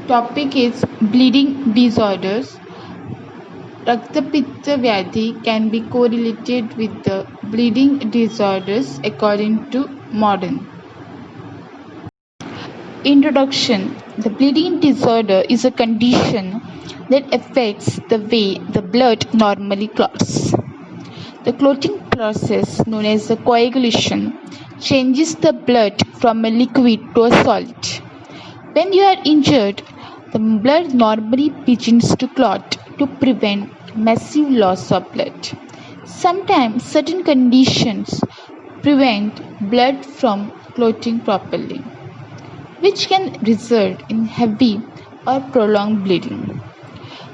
topic is bleeding disorders. Raktapitta Vyadhi can be correlated with the bleeding disorders according to modern. Introduction. The bleeding disorder is a condition that affects the way the blood normally clots. The clotting process, known as the coagulation, changes the blood from a liquid to a solid. When you are injured, the blood normally begins to clot to prevent massive loss of blood. Sometimes certain conditions prevent blood from clotting properly, which can result in heavy or prolonged bleeding.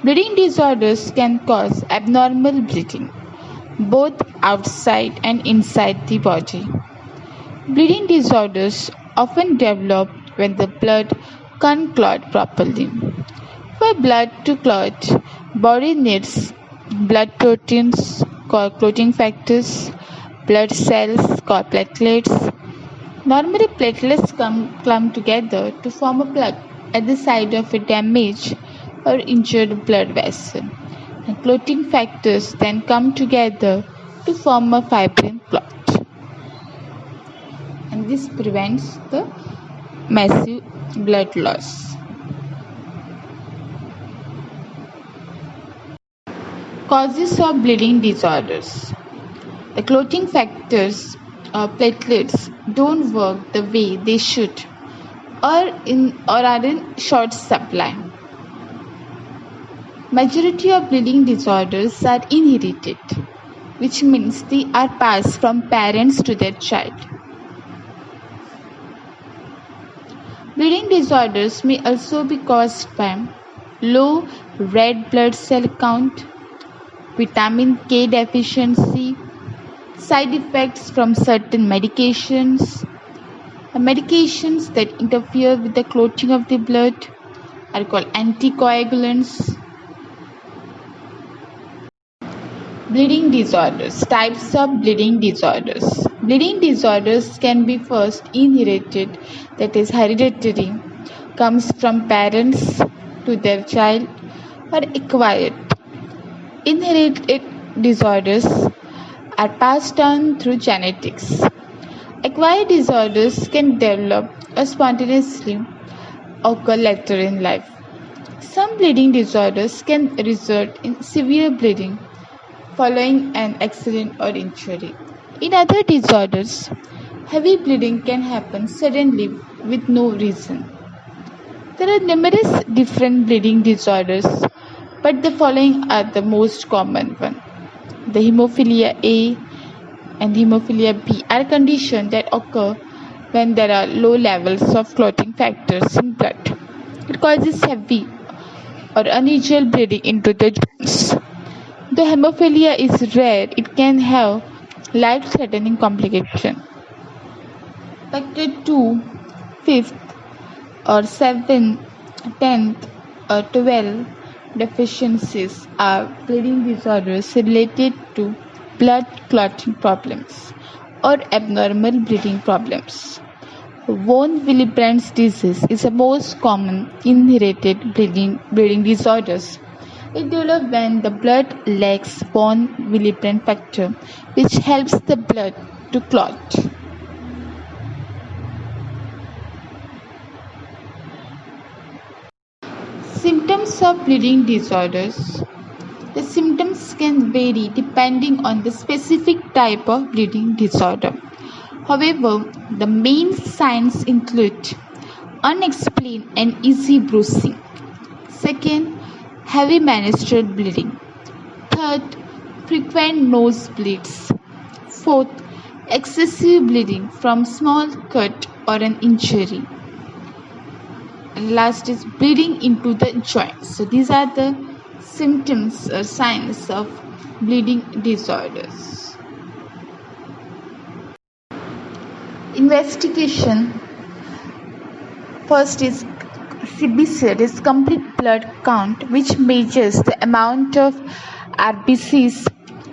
Bleeding disorders can cause abnormal bleeding, both outside and inside the body. Bleeding disorders often develop when the blood can't clot properly. For blood to clot, body needs blood proteins called clotting factors, blood cells called platelets. Normally, platelets clump together to form a plug at the side of a damaged or injured blood vessel. And clotting factors then come together to form a fibrin clot. And this prevents the massive blood loss. Causes of bleeding disorders. The clotting factors or platelets don't work the way they should or are in short supply. Majority of bleeding disorders are inherited, which means they are passed from parents to their child. Bleeding disorders may also be caused by low red blood cell count, vitamin K deficiency, side effects from certain medications. Medications that interfere with the clotting of the blood are called anticoagulants. Bleeding disorders. Types of bleeding disorders. Bleeding disorders can be first inherited, that is hereditary, comes from parents to their child, or acquired. Inherited disorders are passed on through genetics. Acquired disorders can develop or spontaneously occur later in life. Some bleeding disorders can result in severe bleeding following an accident or injury. In other disorders, heavy bleeding can happen suddenly with no reason. There are numerous different bleeding disorders, but the following are the most common ones. The hemophilia A and hemophilia B are conditions that occur when there are low levels of clotting factors in blood. It causes heavy or unusual bleeding into the joints. Though hemophilia is rare, it can have life-threatening complications. Factor 2, 5th or 7th, 10th or 12th deficiencies are bleeding disorders related to blood clotting problems or abnormal bleeding problems. Von Willebrand's disease is the most common inherited bleeding disorders. It develops when the blood lacks von Willebrand factor, which helps the blood to clot. Symptoms of bleeding disorders. The symptoms can vary depending on the specific type of bleeding disorder. However, the main signs include unexplained and easy bruising. Second, heavy menstrual bleeding. Third, frequent nosebleeds. Fourth, excessive bleeding from small cut or an injury. And last is bleeding into the joints. So these are the symptoms or signs of bleeding disorders. Investigation. First is CBC, is complete blood count, which measures the amount of RBCs,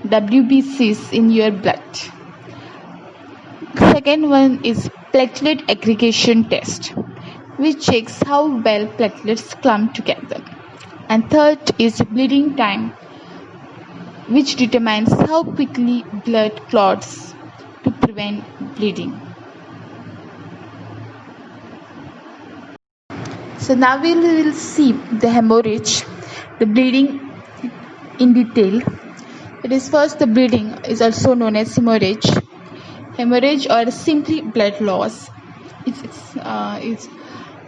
WBCs in your blood. Second one is platelet aggregation test, which checks how well platelets clump together. And third is bleeding time, which determines how quickly blood clots to prevent bleeding. So now we will see the hemorrhage, the bleeding in detail. It is first the bleeding is also known as hemorrhage. Hemorrhage or simply blood loss. It's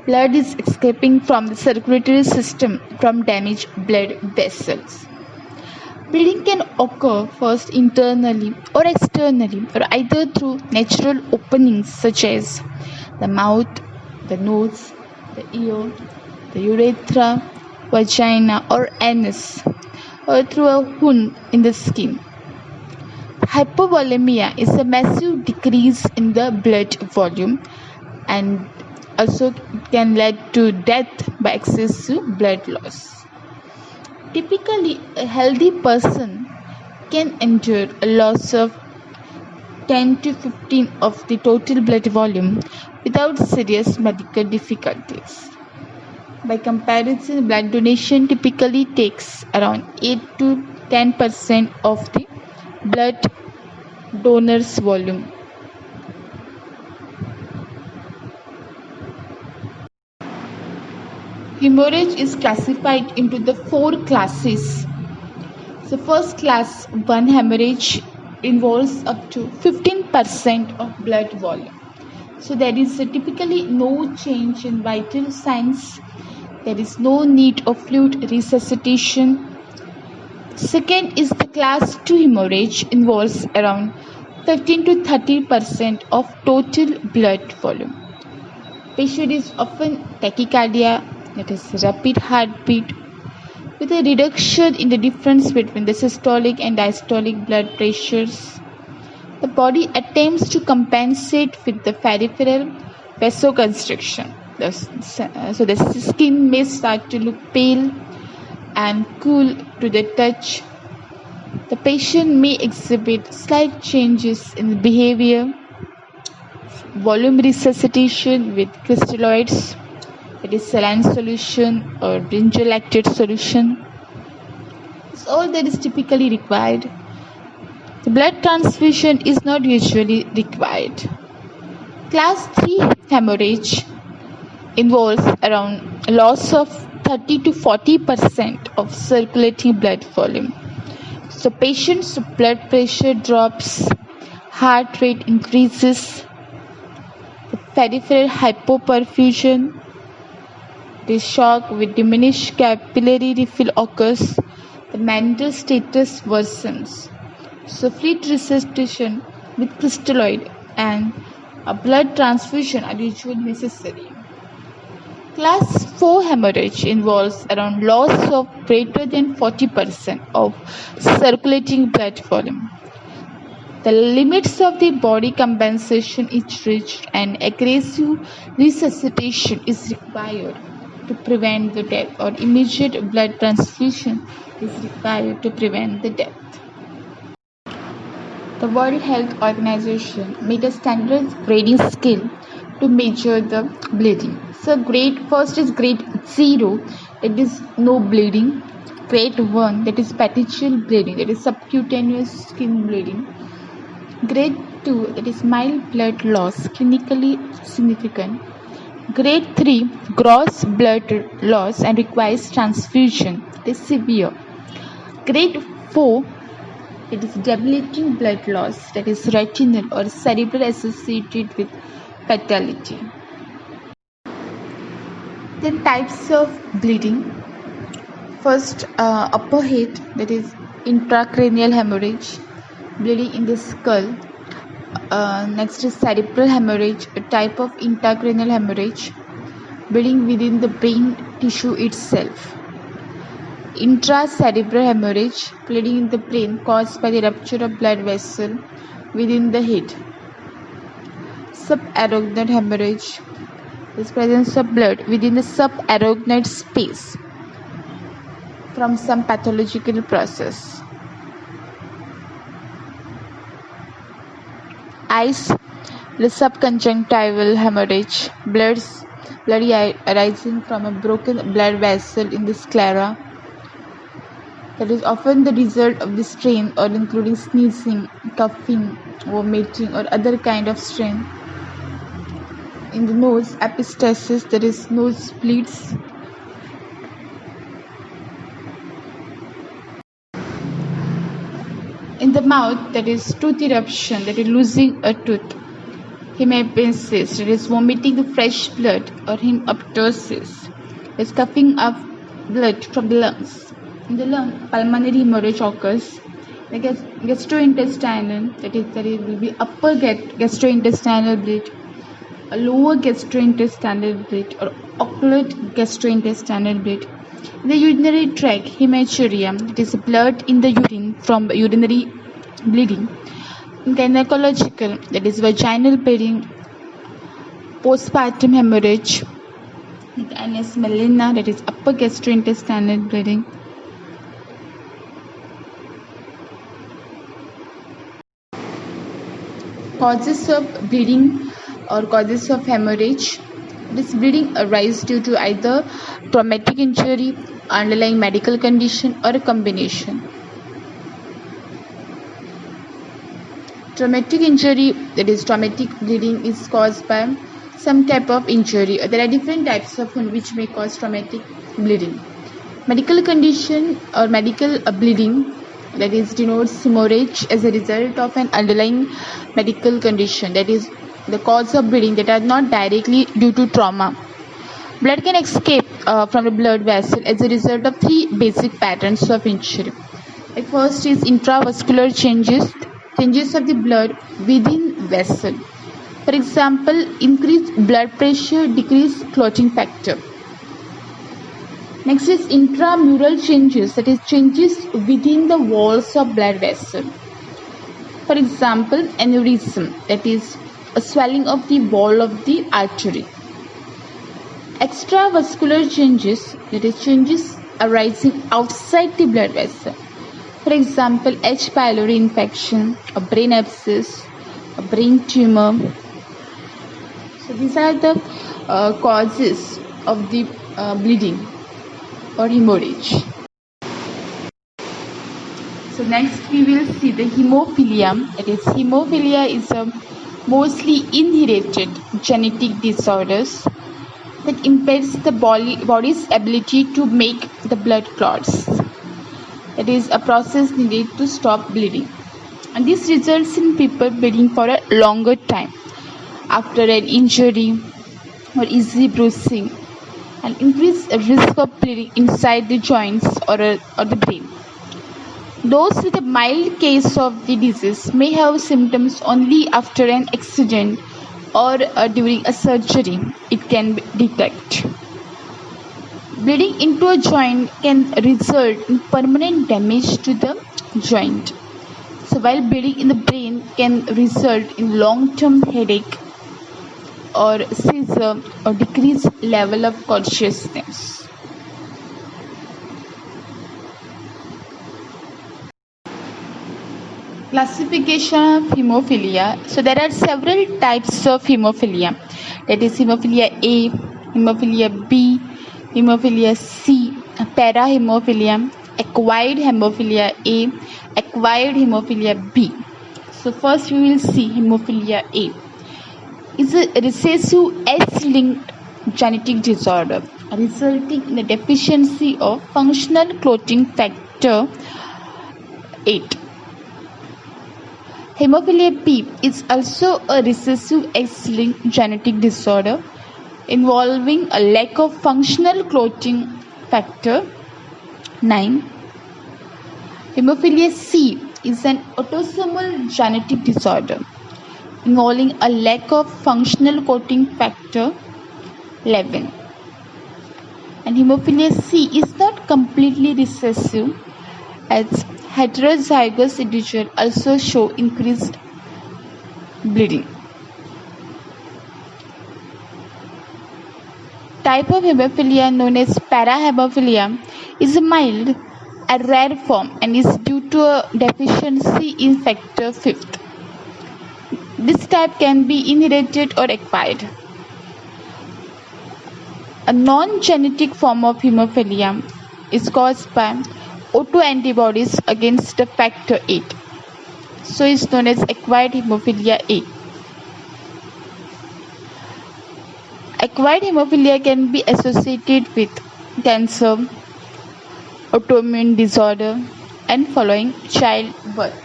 blood is escaping from the circulatory system from damaged blood vessels. Bleeding can occur first internally or externally, or either through natural openings such as the mouth, the nose, the ear, the urethra, vagina, or anus, or through a wound in the skin. Hypovolemia is a massive decrease in the blood volume and also can lead to death by excessive blood loss. Typically, a healthy person can endure a loss of 10 to 15 of the total blood volume without serious medical difficulties. By comparison, blood donation typically takes around 8 to 10% of the blood donor's volume. Hemorrhage is classified into the 4 classes. So first class 1 hemorrhage involves up to 15% of blood volume. So there is typically no change in vital signs. There is no need of fluid resuscitation. Second is the class 2 hemorrhage involves around 15 to 30% of total blood volume. Patient is often tachycardia, that is rapid heartbeat, with a reduction in the difference between the systolic and diastolic blood pressures. The body attempts to compensate with the peripheral vasoconstriction. So the skin may start to look pale and cool to the touch. The patient may exhibit slight changes in behavior. Volume resuscitation with crystalloids, that is saline solution or brinjal lactate solution, is all that is typically required. The blood transfusion is not usually required. Class 3 hemorrhage involves around loss of 30 to 40% of circulating blood volume. So patient's blood pressure drops, heart rate increases, the peripheral hypoperfusion, the shock with diminished capillary refill occurs, the mental status worsens. So fluid resuscitation with crystalloid and a blood transfusion are usually necessary. Class 4 hemorrhage involves around loss of greater than 40% of circulating blood volume. The limits of the body compensation is reached and aggressive resuscitation is required to prevent the death, or immediate blood transfusion is required to prevent the death. The World Health Organization made a standard grading scale to measure the bleeding. So first is grade 0, that is no bleeding. Grade 1, that is petechial bleeding, that is subcutaneous skin bleeding. Grade 2, that is mild blood loss, clinically significant. Grade 3, gross blood loss and requires transfusion, it is severe. Grade 4, it is debilitating blood loss, that is retinal or cerebral associated with fatality. Then types of bleeding. First, upper head, that is intracranial hemorrhage, bleeding in the skull. Next is cerebral hemorrhage, a type of intracranial hemorrhage, bleeding within the brain tissue itself. Intracerebral hemorrhage, bleeding in the brain caused by the rupture of blood vessel within the head. Subarachnoid hemorrhage is presence of blood within the subarachnoid space from some pathological process. Eyes, the subconjunctival hemorrhage, blood blood arising from a broken blood vessel in the sclera. That is often the result of the strain or including sneezing, coughing, vomiting or other kind of strain. In the nose, epistaxis, that is nose bleeds. In the mouth, that is tooth eruption, that is losing a tooth. Hemoptysis, that is vomiting the fresh blood, or hemoptysis, that is coughing up blood from the lungs. In the lung, pulmonary hemorrhage occurs. The gastrointestinal, that is, there will be upper gastrointestinal bleed, a lower gastrointestinal bleed, or occult gastrointestinal bleed. In the urinary tract, hematuria, that is blood in the urine from urinary bleeding. In gynecological, that is vaginal bleeding, postpartum hemorrhage. In annus melena, that is upper gastrointestinal bleeding. Causes of bleeding or causes of hemorrhage. This bleeding arises due to either traumatic injury, underlying medical condition, or a combination. Traumatic injury, that is traumatic bleeding, is caused by some type of injury. There are different types of wound which may cause traumatic bleeding. Medical condition or medical bleeding, that is denotes hemorrhage as a result of an underlying medical condition, that is the cause of bleeding that are not directly due to trauma. Blood can escape from the blood vessel as a result of three basic patterns of injury. Like first is intravascular changes of the blood within vessel. For example, increased blood pressure, decreased clotting factor. Next is intramural changes, that is changes within the walls of blood vessel. For example, aneurysm, that is a swelling of the wall of the artery. Extravascular changes, that is changes arising outside the blood vessel. For example, H. pylori infection, a brain abscess, a brain tumor. So these are the causes of the bleeding or hemorrhage. So next we will see the hemophilia. That is, hemophilia is a mostly inherited genetic disorders that impairs the body's ability to make the blood clots. It is a process needed to stop bleeding, and this results in people bleeding for a longer time after an injury or easy bruising, and increased risk of bleeding inside the joints or the brain. Those with a mild case of the disease may have symptoms only after an accident or during a surgery it can detect. Bleeding into a joint can result in permanent damage to the joint. So while bleeding in the brain can result in long-term headache or seizure or decreased level of consciousness. Classification of hemophilia. So there are several types of hemophilia. That is hemophilia A, hemophilia B, hemophilia C, parahemophilia, acquired hemophilia A, acquired hemophilia B. So first we will see hemophilia A. It's a recessive X-linked genetic disorder resulting in a deficiency of functional clotting factor 8. Hemophilia B is also a recessive X-linked genetic disorder involving a lack of functional clotting factor 9. Hemophilia C is an autosomal genetic disorder involving a lack of functional clotting factor 11. And hemophilia C is not completely recessive, as heterozygous individuals also show increased bleeding. Type of hemophilia known as parahemophilia is mild, a rare form, and is due to a deficiency in factor 5. This type can be inherited or acquired. A non-genetic form of hemophilia is caused by autoantibodies against the factor VIII, so it's known as acquired hemophilia A. Acquired hemophilia can be associated with cancer, autoimmune disorder, and following childbirth.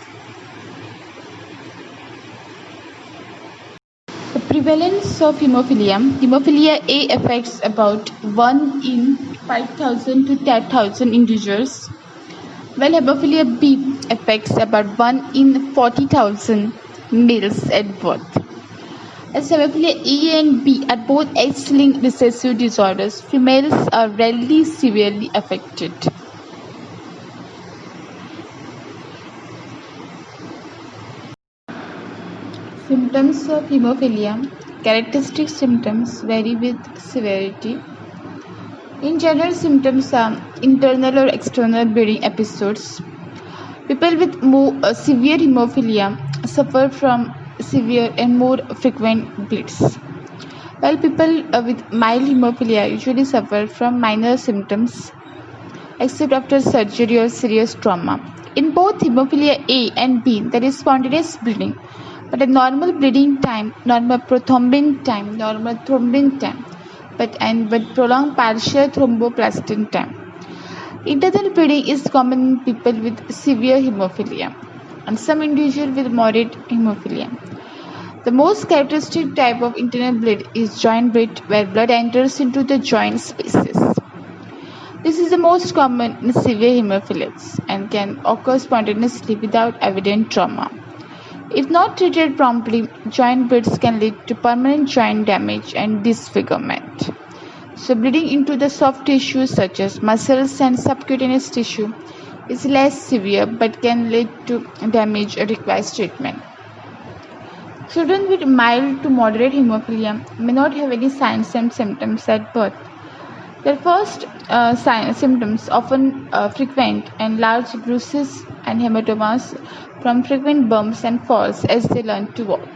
The prevalence of hemophilia A affects about 1 in 5,000 to 10,000 individuals, while hemophilia B affects about 1 in 40,000 males at birth. As hemophilia A and B are both X-linked recessive disorders, females are rarely severely affected. Symptoms of hemophilia. Characteristic symptoms vary with severity. In general, symptoms are internal or external bleeding episodes. People with more severe hemophilia suffer from severe and more frequent bleeds, while people with mild hemophilia usually suffer from minor symptoms except after surgery or serious trauma. In both hemophilia A and B, there is spontaneous bleeding, but a normal bleeding time, normal prothrombin time, normal thrombin time, but prolonged partial thromboplastin time. Internal bleeding is common in people with severe hemophilia and some individuals with moderate hemophilia. The most characteristic type of internal bleed is joint bleed, where blood enters into the joint spaces. This is the most common in severe hemophiliacs and can occur spontaneously without evident trauma. If not treated promptly, joint bleeds can lead to permanent joint damage and disfigurement. So bleeding into the soft tissues such as muscles and subcutaneous tissue is less severe but can lead to damage or requires treatment. Children with mild to moderate hemophilia may not have any signs and symptoms at birth. Their first symptoms often frequent and large bruises and hematomas from frequent bumps and falls as they learn to walk.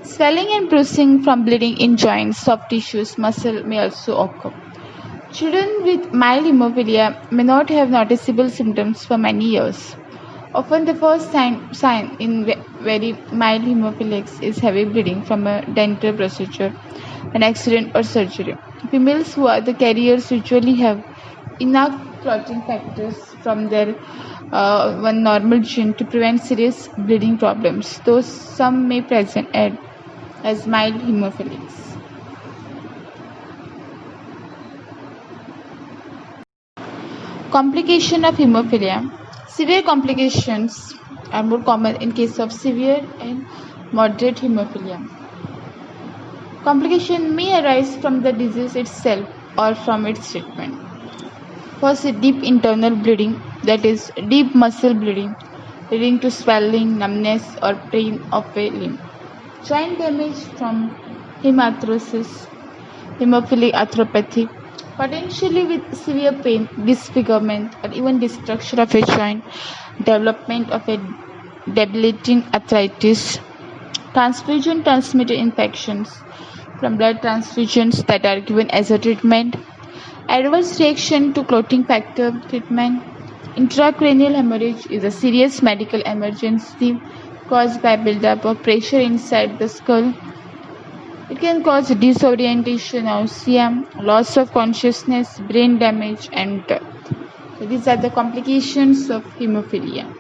Swelling and bruising from bleeding in joints, soft tissues, muscle may also occur. Children with mild hemophilia may not have noticeable symptoms for many years. Often the first sign in very mild hemophiliacs is heavy bleeding from a dental procedure, an accident or surgery. Females who are the carriers usually have enough clotting factors from their one normal gene to prevent serious bleeding problems, though some may present as mild hemophiliacs. Complication of hemophilia. Severe complications are more common in case of severe and moderate hemophilia. Complication may arise from the disease itself or from its treatment. First, deep internal bleeding, that is, deep muscle bleeding, leading to swelling, numbness, or pain of a limb. Joint damage from hemarthrosis, hemophilic arthropathy, potentially with severe pain, disfigurement, or even destruction of a joint, development of a debilitating arthritis, transfusion transmitted infections from blood transfusions that are given as a treatment, adverse reaction to clotting factor treatment. Intracranial hemorrhage is a serious medical emergency caused by buildup of pressure inside the skull. It can cause disorientation, nausea, loss of consciousness, brain damage, and death. So these are the complications of hemophilia.